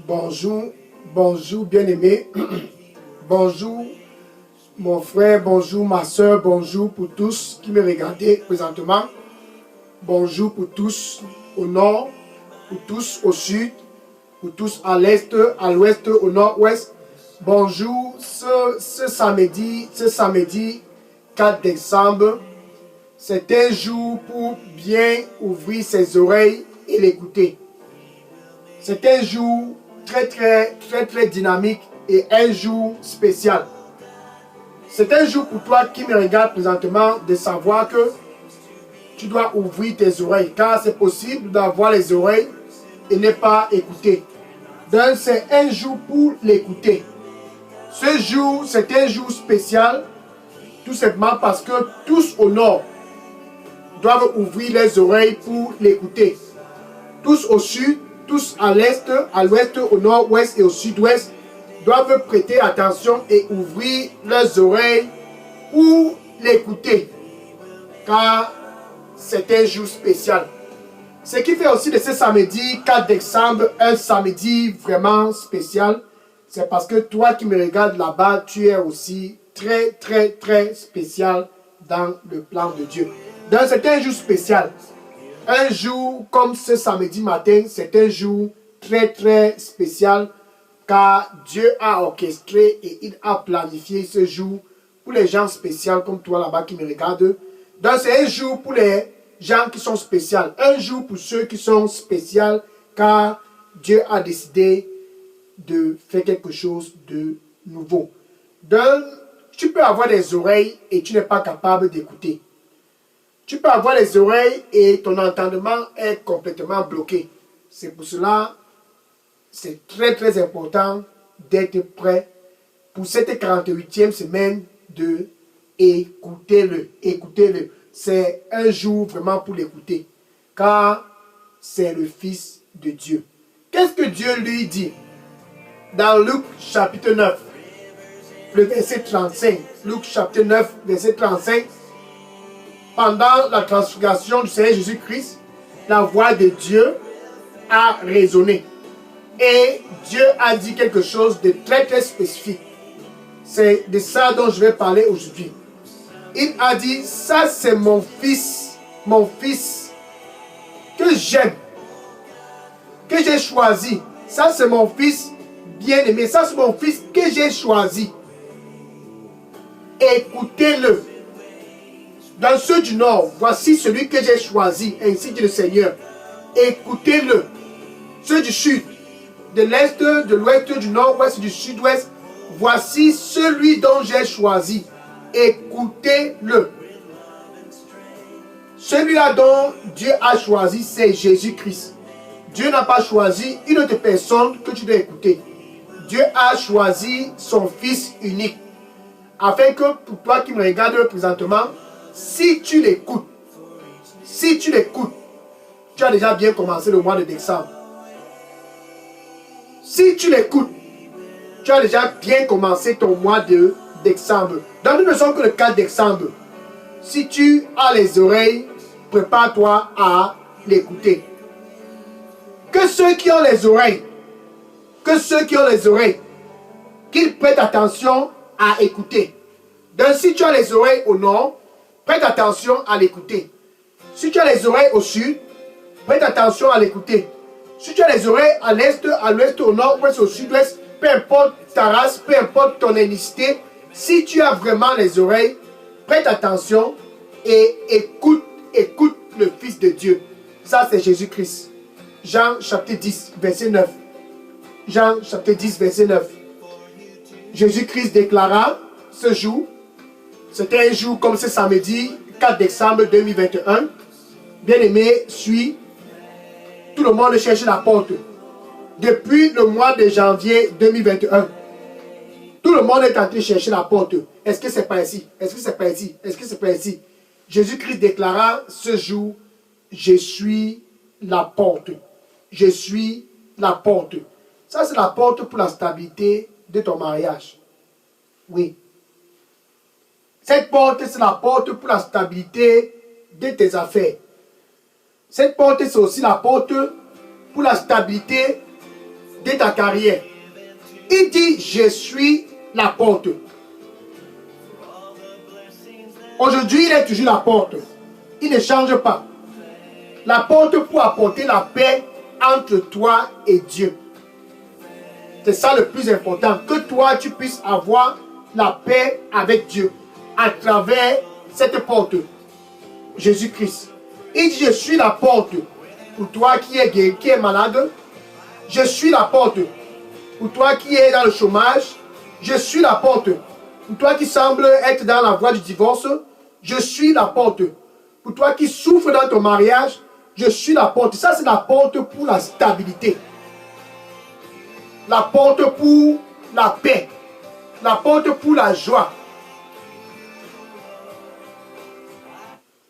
Bonjour, bonjour bien-aimé, bonjour mon frère, bonjour ma soeur, bonjour pour tous qui me regardent présentement, bonjour pour tous au nord, pour tous au sud, pour tous à l'est, à l'ouest, au nord-ouest. Bonjour ce samedi 4 décembre, c'est un jour pour bien ouvrir ses oreilles et l'écouter. C'est un jour très dynamique et un jour spécial. C'est un jour pour toi qui me regarde présentement de savoir que tu dois ouvrir tes oreilles, car c'est possible d'avoir les oreilles et ne pas écouter. Donc c'est un jour pour l'écouter. Ce jour, c'est un jour spécial, tout simplement parce que tous au nord doivent ouvrir les oreilles pour l'écouter. Tous au sud, tous à l'est, à l'ouest, au nord-ouest et au sud-ouest doivent prêter attention et ouvrir leurs oreilles pour l'écouter, car c'est un jour spécial. Ce qui fait aussi de ce samedi 4 décembre un samedi vraiment spécial, c'est parce que toi qui me regardes là-bas, tu es aussi très spécial dans le plan de Dieu. Donc c'est un jour spécial. Un jour comme ce samedi matin, c'est un jour très spécial, car Dieu a orchestré et il a planifié ce jour pour les gens spéciaux comme toi là-bas qui me regardent. Donc c'est un jour pour les gens qui sont spéciaux, un jour pour ceux qui sont spéciaux, car Dieu a décidé de faire quelque chose de nouveau. Donc tu peux avoir des oreilles et tu n'es pas capable d'écouter. Tu peux avoir les oreilles et ton entendement est complètement bloqué. C'est pour cela, c'est très important d'être prêt pour cette 48e semaine de écoutez-le. Écoutez-le. C'est un jour vraiment pour l'écouter, car c'est le Fils de Dieu. Qu'est-ce que Dieu lui dit? Dans Luc chapitre 9, le verset 35. Luc chapitre 9, verset 35. Pendant la transfiguration du Seigneur Jésus-Christ, la voix de Dieu a résonné. Et Dieu a dit quelque chose de très spécifique. C'est de ça dont je vais parler aujourd'hui. Il a dit, ça c'est mon fils que j'aime, que j'ai choisi. Ça c'est mon fils bien-aimé. Ça c'est mon fils que j'ai choisi. Écoutez-le. Dans ceux du nord, voici celui que j'ai choisi, ainsi dit le Seigneur. Écoutez-le. Ceux du sud, de l'est, de l'ouest, du nord-ouest, du sud-ouest, voici celui dont j'ai choisi. Écoutez-le. Celui-là dont Dieu a choisi, c'est Jésus-Christ. Dieu n'a pas choisi une autre personne que tu dois écouter. Dieu a choisi son Fils unique. Afin que pour toi qui me regardes présentement, si tu l'écoutes, tu as déjà bien commencé le mois de décembre. Si tu l'écoutes, tu as déjà bien commencé ton mois de décembre. Donc nous ne sommes que le 4 décembre. Si tu as les oreilles, prépare-toi à l'écouter. Que ceux qui ont les oreilles, qu'ils prêtent attention à écouter. Donc si tu as les oreilles au nord, prête attention à l'écouter. Si tu as les oreilles au sud, prête attention à l'écouter. Si tu as les oreilles à l'est, à l'ouest, au nord, ouest, au sud-ouest, peu importe ta race, peu importe ton ethnicité, si tu as vraiment les oreilles, prête attention et écoute le Fils de Dieu. Ça c'est Jésus-Christ. Jean chapitre 10, verset 9. Jean chapitre 10, verset 9. Jésus-Christ déclara ce jour, c'était un jour comme ce samedi 4 décembre 2021. Bien-aimé, suis. Tout le monde cherche la porte. Depuis le mois de janvier 2021, tout le monde est en train de chercher la porte. Est-ce que c'est pas ici? Est-ce que c'est pas ici? Est-ce que c'est pas ici? Jésus-Christ déclara ce jour, je suis la porte. Je suis la porte. Ça, c'est la porte pour la stabilité de ton mariage. Oui. Cette porte, c'est la porte pour la stabilité de tes affaires. Cette porte, c'est aussi la porte pour la stabilité de ta carrière. Il dit, je suis la porte. Aujourd'hui, il est toujours la porte. Il ne change pas. La porte pour apporter la paix entre toi et Dieu. C'est ça le plus important. Que toi, tu puisses avoir la paix avec Dieu à travers cette porte. Jésus-Christ. Il dit, je suis la porte. Pour toi qui es guéri, qui est malade, je suis la porte. Pour toi qui es dans le chômage, je suis la porte. Pour toi qui semble être dans la voie du divorce, je suis la porte. Pour toi qui souffre dans ton mariage, je suis la porte. Ça, c'est la porte pour la stabilité. La porte pour la paix. La porte pour la joie.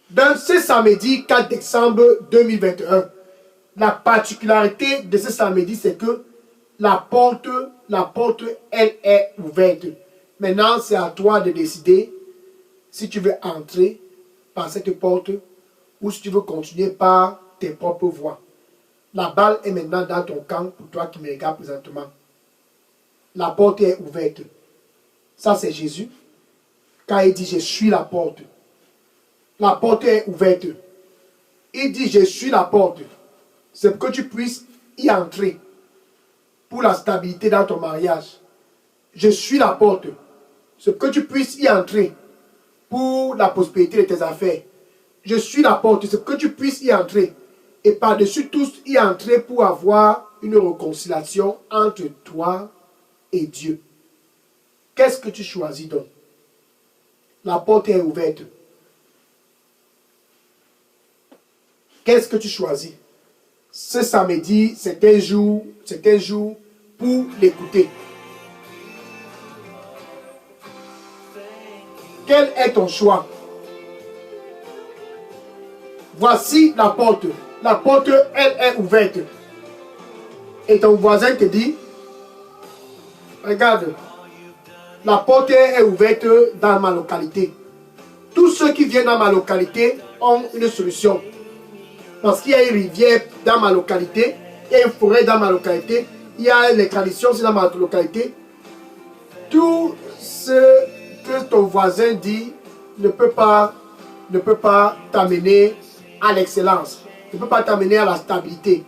Dans ce samedi 4 décembre 2021, la particularité de ce samedi, c'est que la porte, elle est ouverte. Maintenant, c'est à toi de décider si tu veux entrer par cette porte ou si tu veux continuer par tes propres voies. La balle est maintenant dans ton camp pour toi qui me regardes présentement. La porte est ouverte. Ça, c'est Jésus. Quand il dit, je suis la porte. La porte est ouverte. Il dit, je suis la porte. C'est pour que tu puisses y entrer pour la stabilité dans ton mariage. Je suis la porte. C'est pour que tu puisses y entrer pour la prospérité de tes affaires. Je suis la porte. C'est pour que tu puisses y entrer. Et par-dessus tout, y entrer pour avoir une réconciliation entre toi et Dieu. Qu'est-ce que tu choisis donc? La porte est ouverte. Qu'est-ce que tu choisis? Ce samedi, c'est un jour pour l'écouter. Quel est ton choix? Voici la porte. La porte, elle est ouverte. Et ton voisin te dit, regarde, la porte est ouverte dans ma localité. Tous ceux qui viennent dans ma localité ont une solution. Parce qu'il y a une rivière dans ma localité, il y a une forêt dans ma localité, il y a les traditions dans ma localité. Tout ce que ton voisin dit ne peut pas t'amener à l'excellence, ne peut pas t'amener à la stabilité.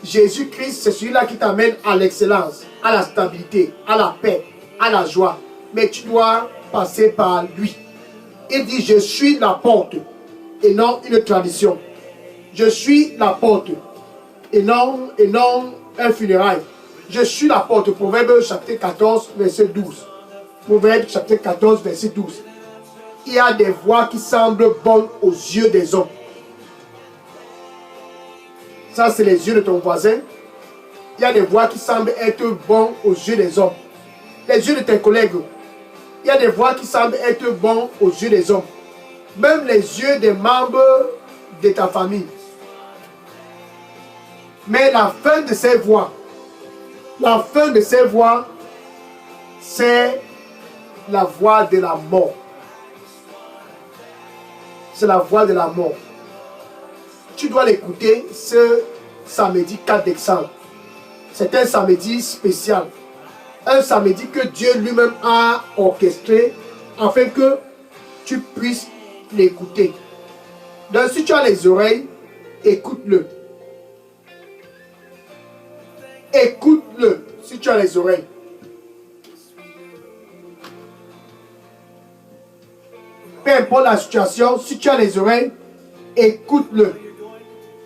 Jésus-Christ, c'est celui-là qui t'amène à l'excellence, à la stabilité, à la paix, à la joie. Mais tu dois passer par lui. Il dit, je suis la porte et non une tradition. Je suis la porte et non un funérail. Je suis la porte. Proverbe chapitre 14, verset 12. Proverbe chapitre 14, verset 12. Il y a des voies qui semblent bonnes aux yeux des hommes. Ça, c'est les yeux de ton voisin. Il y a des voies qui semblent être bonnes aux yeux des hommes. Les yeux de tes collègues. Il y a des voies qui semblent être bonnes aux yeux des hommes. Même les yeux des membres de ta famille. Mais la fin de ces voies, c'est la voie de la mort. C'est la voie de la mort. Tu dois l'écouter ce samedi 4 décembre. C'est un samedi spécial. Un samedi que Dieu lui-même a orchestré afin que tu puisses l'écouter. Donc si tu as les oreilles, écoute-le. Écoute-le si tu as les oreilles. Peu importe la situation, si tu as les oreilles, écoute-le.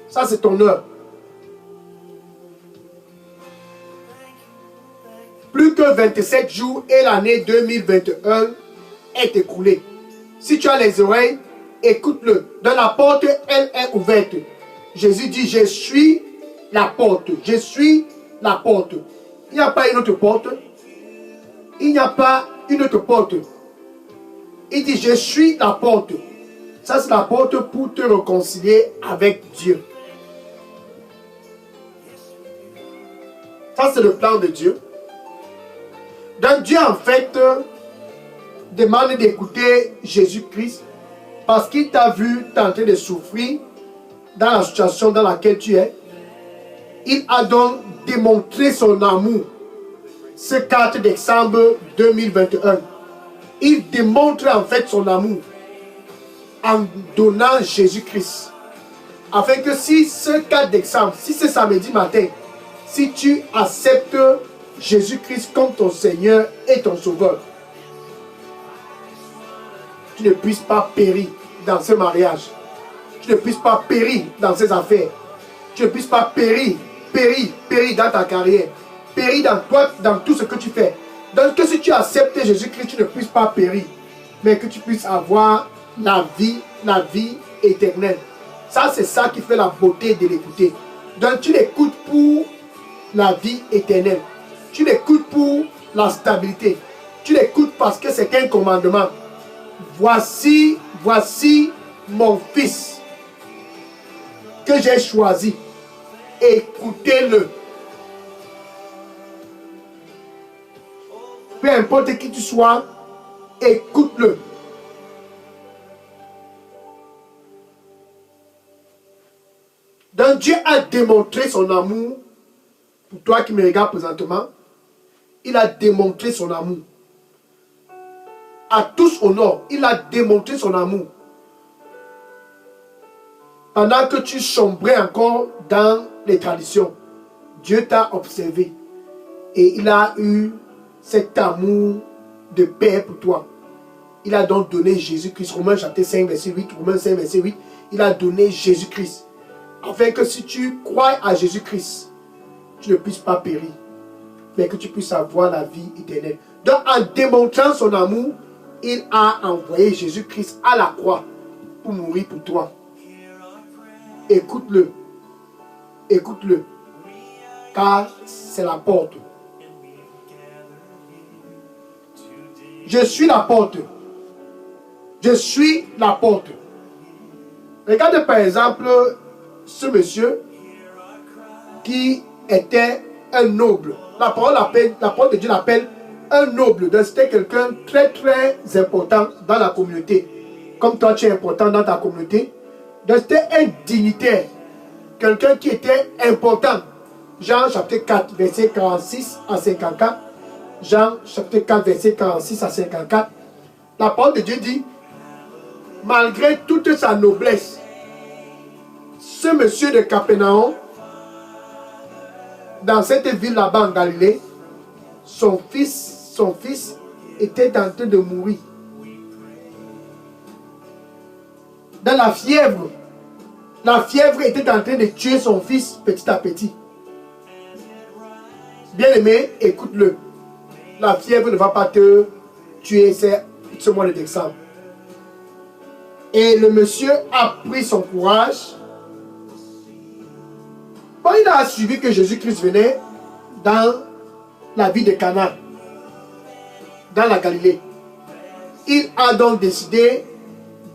Ça, c'est ton heure. Plus que 27 jours et l'année 2021 est écoulée. Si tu as les oreilles, écoute-le. Dans la porte, elle est ouverte. Jésus dit, je suis la porte. Je suis la porte. Il n'y a pas une autre porte. Il n'y a pas une autre porte. Il dit, je suis la porte. Ça, c'est la porte pour te réconcilier avec Dieu. Ça, c'est le plan de Dieu. Donc, Dieu, en fait, demande d'écouter Jésus-Christ parce qu'il t'a vu tenter de souffrir dans la situation dans laquelle tu es. Il a donc démontré son amour ce 4 décembre 2021. Il démontre en fait son amour en donnant Jésus-Christ. Afin que si ce 4 décembre, si c'est samedi matin, si tu acceptes Jésus-Christ comme ton Seigneur et ton Sauveur, tu ne puisses pas périr dans ce mariage. Tu ne puisses pas périr dans ces affaires. Tu ne puisses pas périr dans ta carrière. Périr dans toi, dans tout ce que tu fais. Donc que si tu acceptes Jésus-Christ, tu ne puisses pas périr. Mais que tu puisses avoir la vie éternelle. Ça, c'est ça qui fait la beauté de l'écouter. Donc tu l'écoutes pour la vie éternelle. Tu l'écoutes pour la stabilité. Tu l'écoutes parce que c'est un commandement. Voici mon fils que j'ai choisi. Écoutez-le. Peu importe qui tu sois, écoute-le. Donc Dieu a démontré son amour. Pour toi qui me regardes présentement, il a démontré son amour. À tous au nord, il a démontré son amour. Pendant que tu sombrais encore dans les traditions, Dieu t'a observé. Et il a eu cet amour de Père pour toi. Il a donc donné Jésus-Christ. Romains chapitre 5, verset 8. Romains 5, verset 8. Il a donné Jésus-Christ. Afin que si tu crois à Jésus-Christ, tu ne puisses pas périr, mais que tu puisses avoir la vie éternelle. Donc en démontrant son amour, il a envoyé Jésus-Christ à la croix pour mourir pour toi. Écoute-le. Écoute-le. Car c'est la porte. Je suis la porte. Je suis la porte. Regarde par exemple ce monsieur qui était un noble. La parole de Dieu l'appelle un noble. Donc c'était quelqu'un très très important dans la communauté. Comme toi tu es important dans ta communauté. Donc c'était un dignitaire. Quelqu'un qui était important. Jean chapitre 4 verset 46 à 54. Jean chapitre 4 verset 46 à 54. La parole de Dieu dit, malgré toute sa noblesse, ce monsieur de Capernaum, dans cette ville là-bas en Galilée, son fils était en train de mourir. Dans la fièvre était en train de tuer son fils petit à petit. Bien-aimé, écoute-le. La fièvre ne va pas te tuer ce mois de décembre. Et le monsieur a pris son courage. Bon, il a suivi que Jésus-Christ venait dans la ville de Cana, dans la Galilée. Il a donc décidé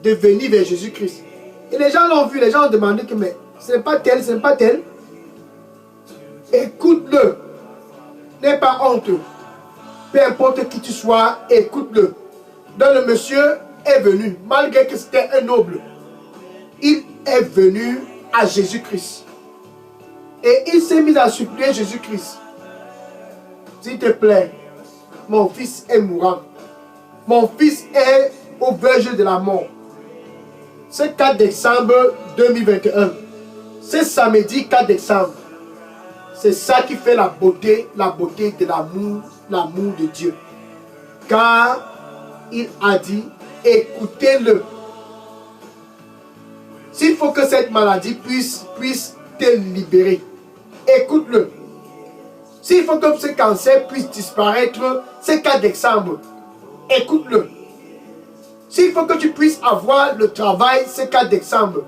de venir vers Jésus-Christ. Et les gens l'ont vu, les gens ont demandé que mais ce n'est pas tel, ce n'est pas tel. Écoute-le. N'aie pas honte. Peu importe qui tu sois, écoute-le. Donc le monsieur est venu, malgré que c'était un noble. Il est venu à Jésus-Christ. Et il s'est mis à supplier Jésus-Christ. S'il te plaît, mon fils est mourant. Mon fils est au verge de la mort. Ce 4 décembre 2021, ce samedi 4 décembre, c'est ça qui fait la beauté de l'amour de Dieu. Car il a dit, écoutez-le. S'il faut que cette maladie puisse te libérer, écoute-le. S'il faut que ce cancer puisse disparaître, ce 4 décembre, écoute-le. S'il faut que tu puisses avoir le travail, ce 4 décembre,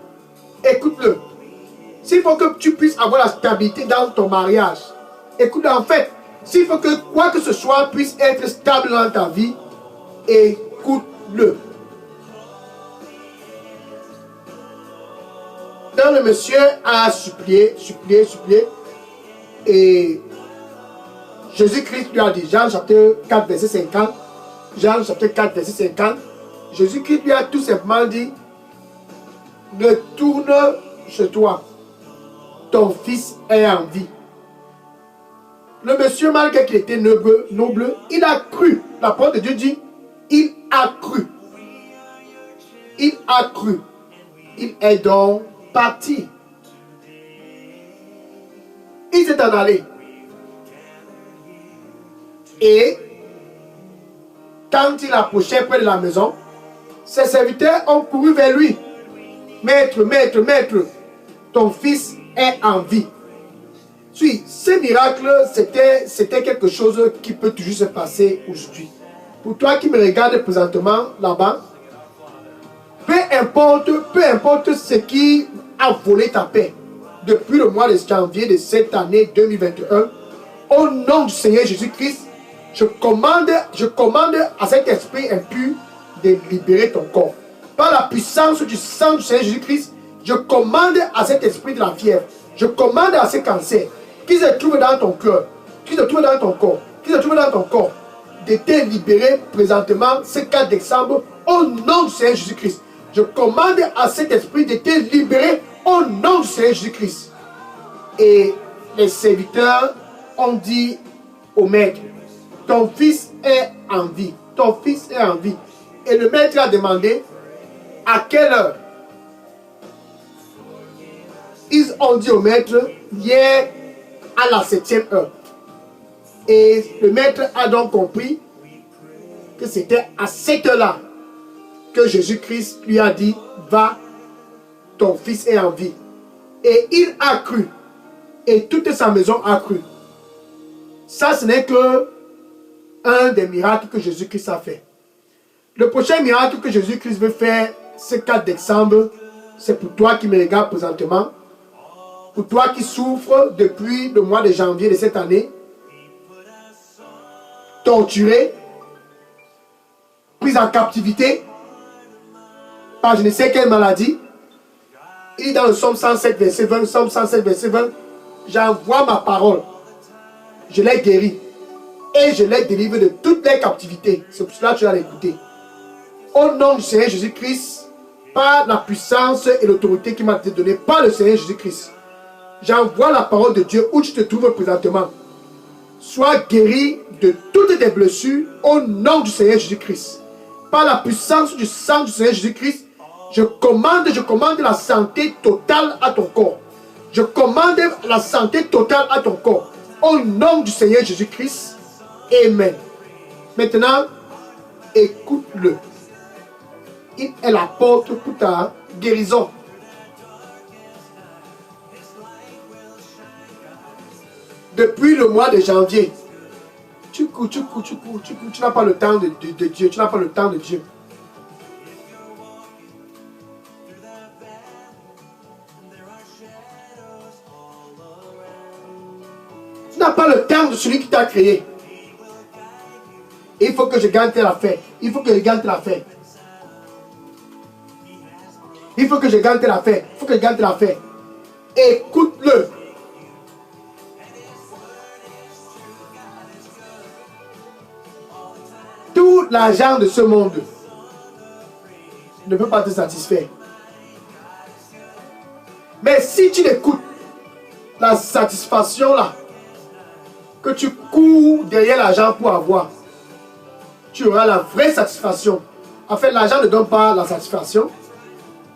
écoute-le. S'il faut que tu puisses avoir la stabilité dans ton mariage, écoute-le. En fait, s'il faut que quoi que ce soit puisse être stable dans ta vie, écoute-le. Donc le monsieur a supplié. Et Jésus-Christ lui a dit, Jean chapitre 4 verset 50, Jean chapitre 4 verset 50, Jésus-Christ lui a tout simplement dit, retourne chez toi ton fils est en vie. Le monsieur, malgré qu'il était noble, il a cru. La parole de Dieu dit, il a cru. Il a cru. Il est donc parti. Il s'est en allé. Et quand il approchait près de la maison, ses serviteurs ont couru vers lui. Maître, maître, maître, ton fils est en vie. Oui, ce miracle, c'était quelque chose qui peut toujours se passer aujourd'hui. Pour toi qui me regardes présentement là-bas, peu importe ce qui a volé ta paix depuis le mois de janvier de cette année 2021, au nom du Seigneur Jésus-Christ, je commande à cet esprit impur de libérer ton corps. Par la puissance du sang du Seigneur Jésus-Christ, je commande à cet esprit de la fièvre, je commande à ce cancer qui se trouve dans ton cœur, qui se trouve dans ton corps, de te libérer présentement ce 4 décembre au nom du Seigneur Jésus-Christ. Je commande à cet esprit de te libérer au nom du Seigneur Jésus-Christ. Et les serviteurs ont dit au maître, ton fils est en vie. Ton fils est en vie. Et le maître a demandé à quelle heure. Ils ont dit au maître, hier à la 7e heure. Et le maître a donc compris que c'était à cette heure-là que Jésus-Christ lui a dit, va, ton fils est en vie. Et il a cru. Et toute sa maison a cru. Ça, ce n'est que un des miracles que Jésus-Christ a fait. Le prochain miracle que Jésus-Christ veut faire, ce 4 décembre, c'est pour toi qui me regardes présentement, pour toi qui souffres depuis le mois de janvier de cette année, torturé, pris en captivité par je ne sais quelle maladie. Il est dans le psaume 107, verset 20, psaume 107, verset 20, j'envoie ma parole, je l'ai guéri et je l'ai délivré de toutes les captivités. C'est pour cela que tu vas l'écouter. Au nom du Seigneur Jésus-Christ, par la puissance et l'autorité qui m'a été donnée par le Seigneur Jésus-Christ, j'envoie la parole de Dieu où tu te trouves présentement. Sois guéri de toutes tes blessures au nom du Seigneur Jésus-Christ. Par la puissance du sang du Seigneur Jésus-Christ, je commande la santé totale à ton corps. Je commande la santé totale à ton corps. Au nom du Seigneur Jésus-Christ. Amen. Maintenant, écoute-le. Il est la porte pour ta guérison. Depuis le mois de janvier, tu cours, tu n'as pas le temps de Dieu, tu n'as pas le temps de Dieu. Tu n'as pas le temps de celui qui t'a créé. Il faut que je gagne telle affaire. Il faut que je gagne telle affaire. Il faut que je gagne telle affaire. Il faut que je gagne telle affaire. Écoute-le. Tout l'argent de ce monde ne peut pas te satisfaire. Mais si tu l'écoutes, la satisfaction là, que tu cours derrière l'argent pour avoir, tu auras la vraie satisfaction. En fait, l'argent ne donne pas la satisfaction,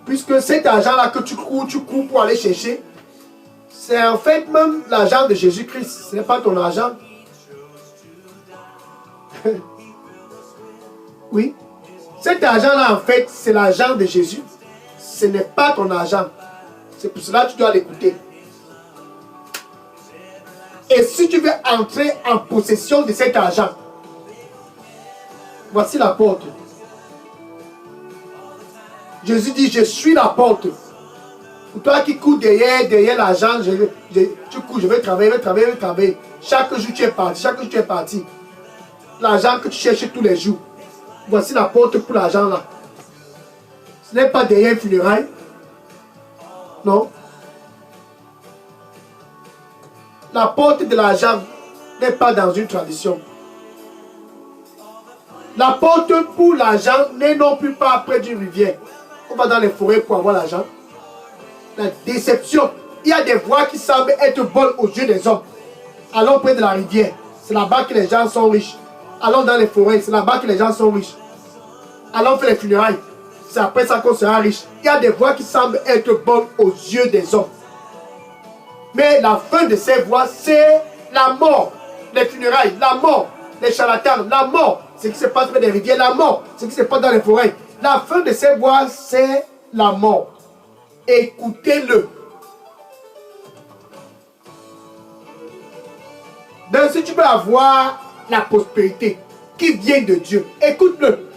puisque cet argent-là que tu cours pour aller chercher, c'est en fait même l'argent de Jésus-Christ. Ce n'est pas ton argent. Oui. Cet argent-là, en fait, c'est l'argent de Jésus. Ce n'est pas ton argent. C'est pour cela que tu dois l'écouter. Et si tu veux entrer en possession de cet argent, voici la porte. Jésus dit, je suis la porte. Pour toi qui cours derrière l'argent, tu cours, je vais travailler. Chaque jour tu es parti. L'argent que tu cherches tous les jours. Voici la porte pour l'argent là. Ce n'est pas derrière un funérail. Non. La porte de l'argent n'est pas dans une tradition. La porte pour l'argent n'est non plus pas près d'une rivière. On va dans les forêts pour avoir l'argent. La déception. Il y a des voies qui semblent être bonnes aux yeux des hommes. Allons près de la rivière. C'est là-bas que les gens sont riches. Allons dans les forêts. C'est là-bas que les gens sont riches. Allons faire les funérailles. C'est après ça qu'on sera riche. Il y a des voies qui semblent être bonnes aux yeux des hommes. Mais la fin de ces voies, c'est la mort. Les funérailles, la mort. Les charlatans, la mort. Ce qui se passe près des rivières, la mort. Ce qui se passe dans les forêts. La fin de ces voies, c'est la mort. Écoutez-le. Donc si tu veux avoir la prospérité qui vient de Dieu, écoute-le.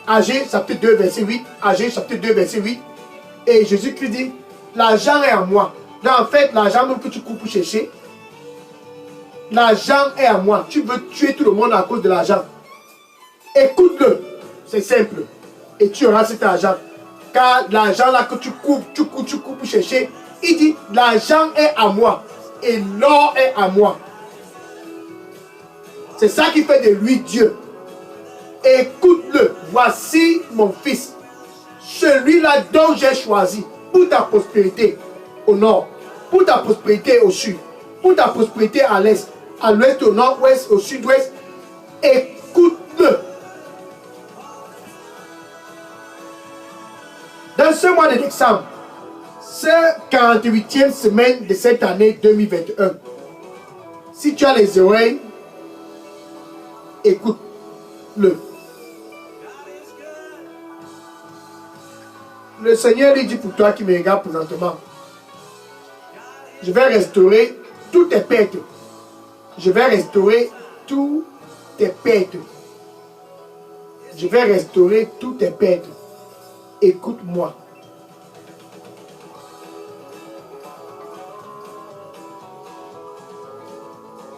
Agé chapitre 2 verset 8. Agé chapitre 2 verset 8. Et Jésus-Christ dit, l'argent est à moi. Donc en fait, l'argent même que tu coupes pour chercher, l'argent est à moi. Tu veux tuer tout le monde à cause de l'argent. Écoute-le. C'est simple. Et tu auras cet argent. Car l'argent là que tu coupes pour chercher, il dit, l'argent est à moi. Et l'or est à moi. C'est ça qui fait de lui Dieu. Écoute-le. Voici mon fils. Celui-là dont j'ai choisi pour ta prospérité au nord, pour ta prospérité au sud, pour ta prospérité à l'est, au nord-ouest, au sud-ouest. Écoute-le. Dans ce mois de décembre, ce 48e semaine de cette année 2021, si tu as les oreilles, écoute-le. Le Seigneur lui dit pour toi qui me regarde présentement, je vais restaurer toutes tes pertes. Je vais restaurer toutes tes pertes. Je vais restaurer toutes tes pertes. Écoute-moi.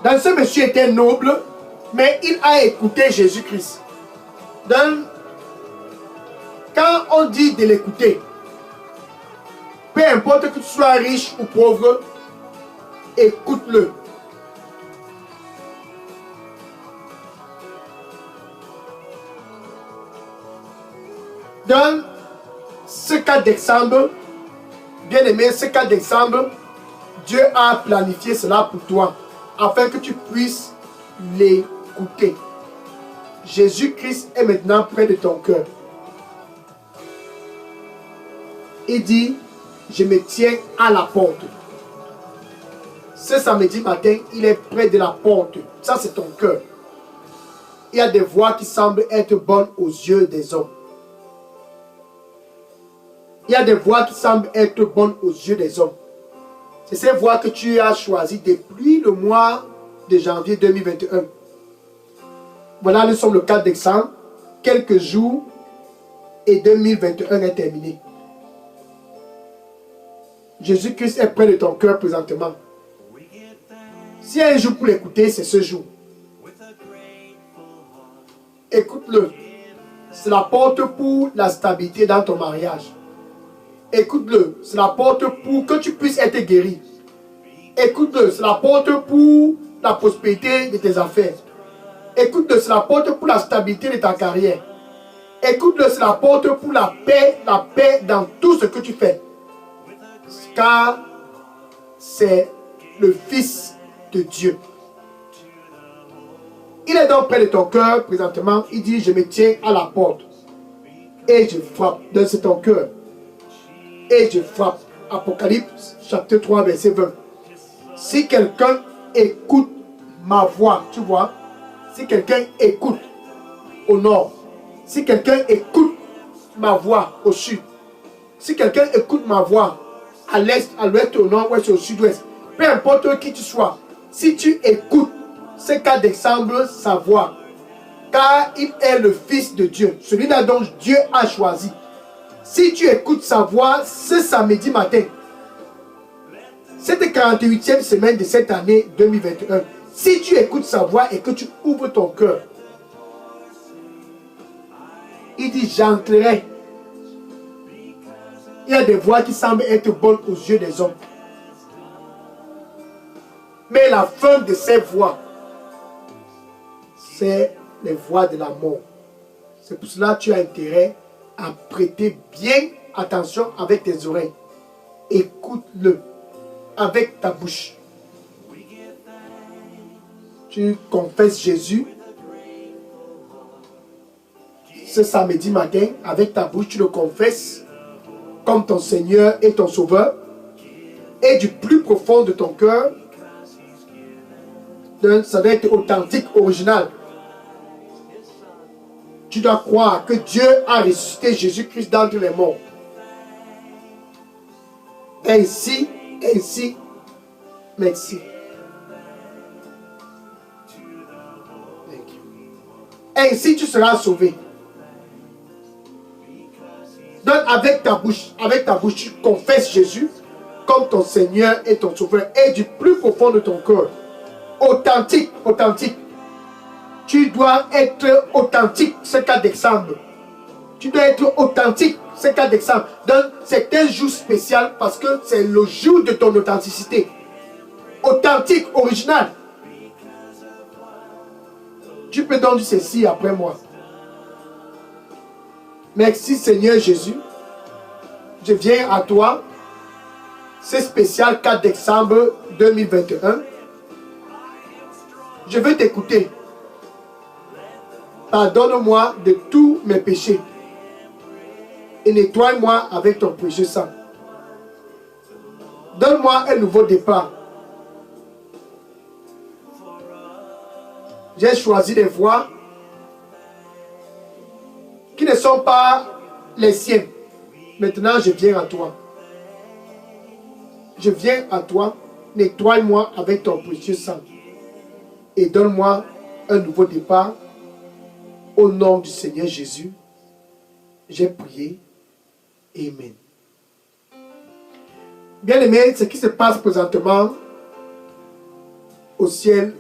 Donc ce monsieur était noble, mais il a écouté Jésus-Christ. Donc, quand on dit de l'écouter, peu importe que tu sois riche ou pauvre, écoute-le. Dans ce cas d'exemple, bien aimé, ce cas d'exemple, Dieu a planifié cela pour toi, afin que tu puisses l'écouter. Jésus-Christ est maintenant près de ton cœur. Il dit, je me tiens à la porte. Ce samedi matin, il est près de la porte. Ça, c'est ton cœur. Il y a des voix qui semblent être bonnes aux yeux des hommes. Il y a des voix qui semblent être bonnes aux yeux des hommes. C'est ces voix que tu as choisies depuis le mois de janvier 2021. Voilà, nous sommes le 4 décembre. Quelques jours et 2021 est terminé. Jésus-Christ est près de ton cœur présentement. S'il y a un jour pour l'écouter, c'est ce jour. Écoute-le. C'est la porte pour la stabilité dans ton mariage. Écoute-le. C'est la porte pour que tu puisses être guéri. Écoute-le. C'est la porte pour la prospérité de tes affaires. Écoute-le. C'est la porte pour la stabilité de ta carrière. Écoute-le. C'est la porte pour la paix dans tout ce que tu fais. Car c'est le Fils de Dieu. Il est donc près de ton cœur présentement. Il dit, je me tiens à la porte et je frappe. Donc c'est ton cœur. Et je frappe. Apocalypse chapitre 3 verset 20. Si quelqu'un écoute ma voix, tu vois, si quelqu'un écoute au nord, si quelqu'un écoute ma voix au sud, si quelqu'un écoute ma voix à l'est, à l'ouest, au nord, ouest, au sud-ouest, peu importe qui tu sois, si tu écoutes ce cas d'exemple, sa voix, car il est le Fils de Dieu, celui-là dont Dieu a choisi. Si tu écoutes sa voix ce samedi matin, cette 48e semaine de cette année 2021, si tu écoutes sa voix et que tu ouvres ton cœur, il dit, j'entrerai. Il y a des voix qui semblent être bonnes aux yeux des hommes. Mais la fin de ces voix, c'est les voix de la mort. C'est pour cela que tu as intérêt à prêter bien attention avec tes oreilles. écoute-le avec ta bouche. Tu confesses Jésus ce samedi matin avec ta bouche, tu le confesses comme ton Seigneur et ton Sauveur. Et du plus profond de ton cœur, ça doit être authentique, original. Tu dois croire que Dieu a ressuscité Jésus-Christ d'entre les morts. Ainsi, merci. Ainsi tu seras sauvé. Donc avec ta bouche, tu confesses Jésus comme ton Seigneur et ton Sauveur. Et du plus profond de ton cœur, authentique. Tu dois être authentique, ce cas d'exemple. Tu dois être authentique, ce cas d'exemple. Donc c'est un jour spécial parce que c'est le jour de ton authenticité. Authentique, original. Tu peux donc dire ceci après moi. Merci Seigneur Jésus. Je viens à toi. C'est spécial 4 décembre 2021. Je veux t'écouter. Pardonne-moi de tous mes péchés. Et nettoie-moi avec ton précieux sang. Donne-moi un nouveau départ. J'ai choisi des voies qui ne sont pas les siennes. Maintenant, je viens à toi. Je viens à toi. Nettoie-moi avec ton précieux sang. Et donne-moi un nouveau départ. Au nom du Seigneur Jésus, j'ai prié. Amen. Bien-aimés, ce qui se passe présentement au ciel,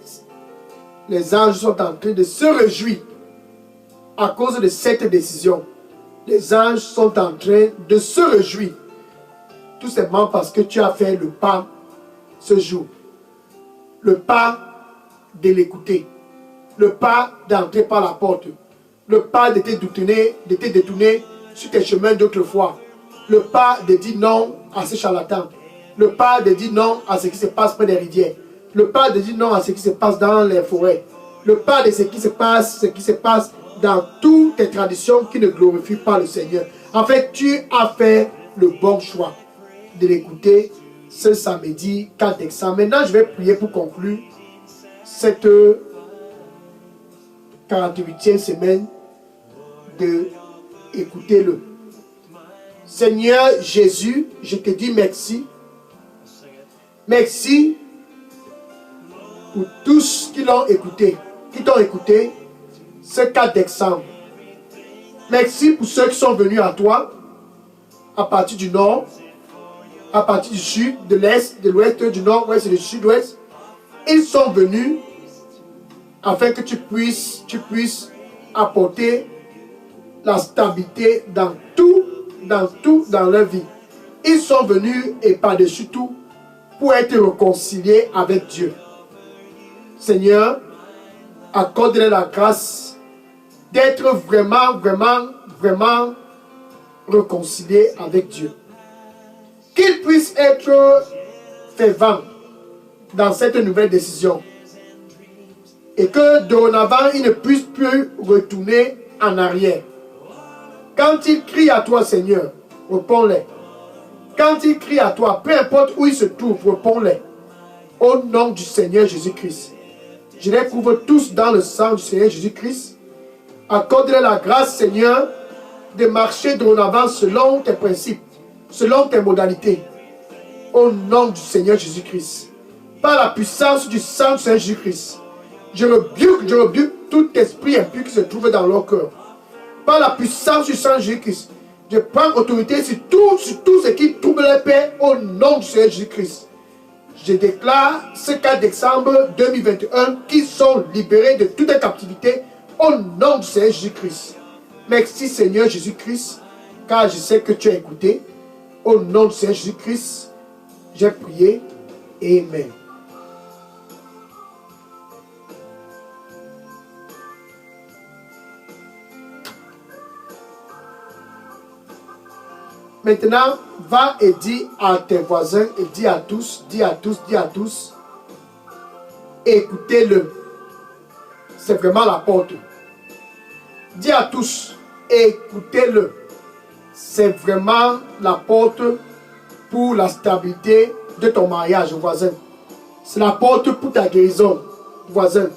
les anges sont en train de se réjouir à cause de cette décision. Les anges sont en train de se réjouir. Tout simplement parce que tu as fait le pas ce jour. Le pas de l'écouter. Le pas d'entrer par la porte. Le pas de te détourner sur tes chemins d'autrefois. Le pas de dire non à ces charlatans. Le pas de dire non à ce qui se passe près des rivières. Le pas de dire non à ce qui se passe dans les forêts. Le pas de ce qui se passe dans toutes tes traditions qui ne glorifient pas le Seigneur. En fait, tu as fait le bon choix de l'écouter ce samedi 4 décembre. Maintenant, je vais prier pour conclure cette 48e semaine de écouter-le. Seigneur Jésus, je te dis merci. Merci pour tous qui l'ont écouté, qui t'ont écouté ce 4 décembre. Merci pour ceux qui sont venus à toi à partir du nord, à partir du sud, de l'est, de l'ouest, du nord-ouest et du sud-ouest. Ils sont venus afin que tu puisses apporter la stabilité dans leur vie. Ils sont venus et par-dessus tout pour être réconciliés avec Dieu. Seigneur, accorde-leur la grâce d'être vraiment réconciliés avec Dieu. Qu'ils puissent être fervents dans cette nouvelle décision. Et que dorénavant, ils ne puissent plus retourner en arrière. Quand ils crient à toi, Seigneur, réponds-les. Quand ils crient à toi, peu importe où ils se trouvent, réponds-les. Au nom du Seigneur Jésus-Christ. Je les couvre tous dans le sang du Seigneur Jésus-Christ. Accorde-leur la grâce, Seigneur, de marcher dorénavant selon tes principes, selon tes modalités. Au nom du Seigneur Jésus-Christ. Par la puissance du sang du Seigneur Jésus-Christ. Je rebuke tout esprit impur qui se trouve dans leur cœur. Par la puissance du sang de Jésus-Christ, je prends autorité sur tout ce qui trouble les paix au nom du Seigneur Jésus-Christ. Je déclare ce 4 décembre 2021 qui sont libérés de toute captivité au nom du Seigneur Jésus-Christ. Merci Seigneur Jésus-Christ, car je sais que tu as écouté. Au nom du Seigneur Jésus-Christ, j'ai prié. Amen. Maintenant, va et dis à tes voisins et dis à tous, écoutez-le. C'est vraiment la porte. Dis à tous, écoutez-le. C'est vraiment la porte pour la stabilité de ton mariage, voisin. C'est la porte pour ta guérison, voisin.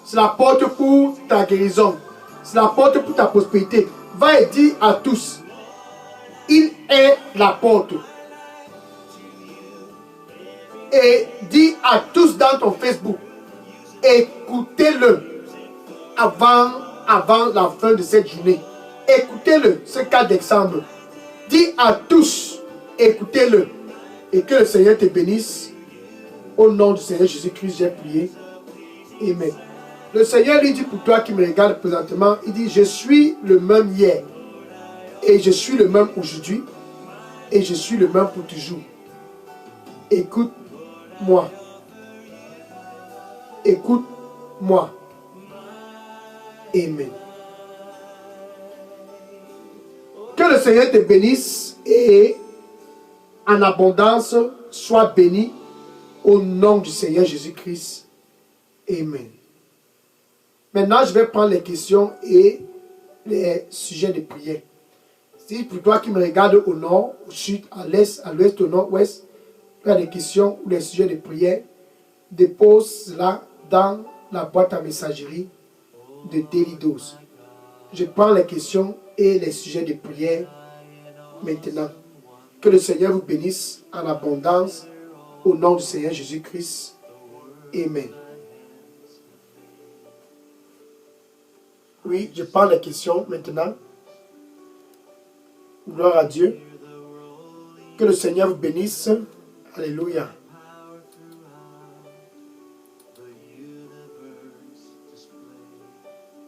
C'est la porte pour ta guérison. C'est la porte pour ta prospérité. Va et dis à tous, il est la porte. Et dis à tous dans ton Facebook, écoutez-le avant la fin de cette journée. Écoutez-le, ce 4 décembre. Dis à tous, écoutez-le. Et que le Seigneur te bénisse. Au nom du Seigneur Jésus-Christ, j'ai prié. Amen. Le Seigneur lui dit pour toi qui me regarde présentement, il dit, je suis le même hier. Et je suis le même aujourd'hui. Et je suis le même pour toujours. Écoute-moi. Écoute-moi. Amen. Que le Seigneur te bénisse et en abondance sois béni au nom du Seigneur Jésus-Christ. Amen. Maintenant, je vais prendre les questions et les sujets de prière. Si pour toi qui me regarde au nord, au sud, à l'est, à l'ouest, au nord-ouest, tu as des questions ou des sujets de prière, dépose cela dans la boîte à messagerie de Daily Dose. Je prends les questions et les sujets de prière maintenant. Que le Seigneur vous bénisse en abondance au nom du Seigneur Jésus-Christ. Amen. Oui, je prends les questions maintenant. Gloire à Dieu. Que le Seigneur vous bénisse. Alléluia.